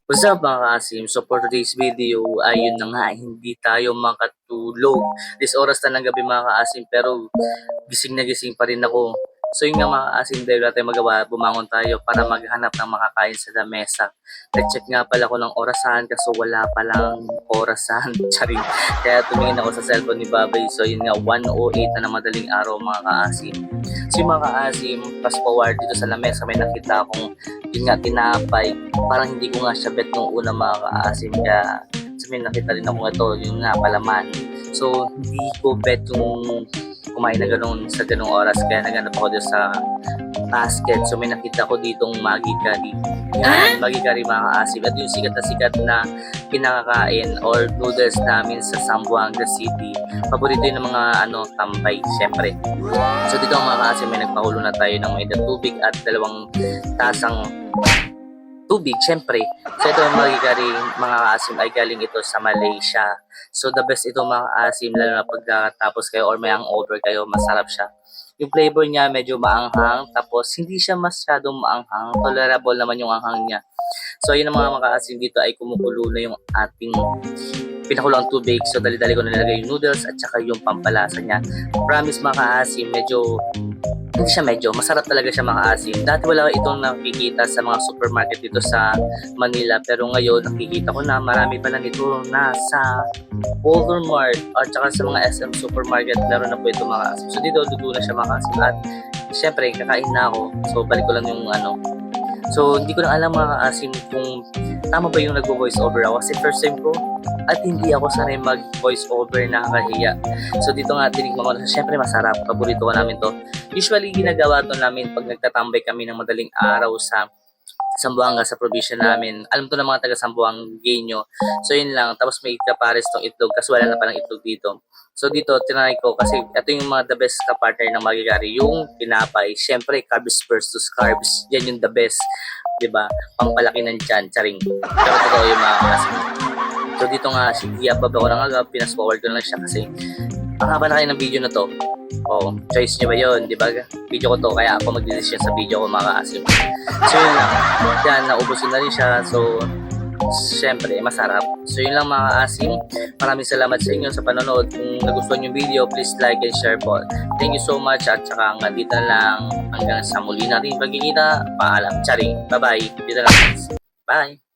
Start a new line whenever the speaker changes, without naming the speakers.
What's up mga kaasim? So for today's video, ayun na nga, hindi tayo makatulog. This oras na ng gabi mga kaasim, pero gising na gising pa rin ako. So yun nga mga kaasim, dahil wala tayong magawa, bumangon tayo para maghanap ng makakain sa lamesa. Nag-check nga pala ko ng orasan, kaso wala palang orasan. Charing. Kaya tumingin ako sa cellphone ni Babay. So yun nga, 1:08 na ng madaling araw mga kaasim. So yung mga kaasim, fast forward dito sa lamesa, may nakita akong yun nga, tinapay. Parang hindi ko nga siya bet nung una mga kaasim. Kaya sabihin nakita rin ako ito, yung nga palaman. So hindi ko bet yung kumain na ganun sa ganung oras. Kaya naganap ako dito sa basket. So may nakita ko ditong Maggi Curry. Yan, Maggi Curry mga kaasim. At yung sikat na pinakakain or noodles namin sa Zamboanga City. Paborito yun ng mga tambay, syempre. So dito mga kaasim, may nagpakulo na tayo ng may tubig at 2 tasang tubig, syempre. So ito ang Maggi Curry mga kaasim ay galing ito sa Malaysia. So the best ito mga kaasim, lalo na pagkatapos kayo or may hangover kayo, masarap siya. Yung flavor niya medyo maanghang, tapos hindi siya masyadong maanghang, tolerable naman yung anghang niya. So yun ang mga makaasim, dito ay kumukulo na yung ating pinakulong tubig. So dali-dali ko na nilagay yung noodles at saka yung pampalasa niya. Promise mga kaasim, hindi siya masarap talaga siya mga asim. Dati wala itong nakikita sa mga supermarket dito sa Manila, pero ngayon nakikita ko na marami pala nito nasa Walmart at saka sa mga SM supermarket, meron na po ito mga asim. So dito dugo na siya mga asim at syempre kakain na ako. So balik ko lang yung So hindi ko na alam mga asim kung tama ba yung nagvo-voice over ako kasi first time ko at hindi ako sanay mag-voice over, nakakahiya. So dito nga tinikman ko na syempre masarap, paborito ko namin to. Usually ginagawa to namin pag nagtatambay kami ng madaling araw sa Zamboanga, sa probinsya namin. Alam to ng mga taga Zamboangueño. So yun lang, tapos may kapares tong itlog kasi wala na palang itlog dito. So dito tinry ko kasi ito yung mga the best ka-partner ng Maggi Curry, yung tinapay. Syempre carbs versus carbs, yan yung the best, 'di ba? Pampalaki ng tiyan, charing. Pero totoo yung mga kasim. So dito nga, i-upload ako ng agad, pinas-forward ko na lang siya kasi ang haba na kayo ng video na to. Oo, choice nyo ba yun, di ba? Video ko to, kaya ako mag-decision sa video ko mga kaasim. So yun lang, yan, naubusin na rin siya. So, syempre, masarap. So yun lang mga kaasim. Maraming salamat sa inyo sa panonood. Kung nagustuhan yung video, please like and share po. Thank you so much at saka hanggang dito lang, hanggang sa muli natin pagkikita. Paalam, charing. Bye-bye. Dito lang. Bye.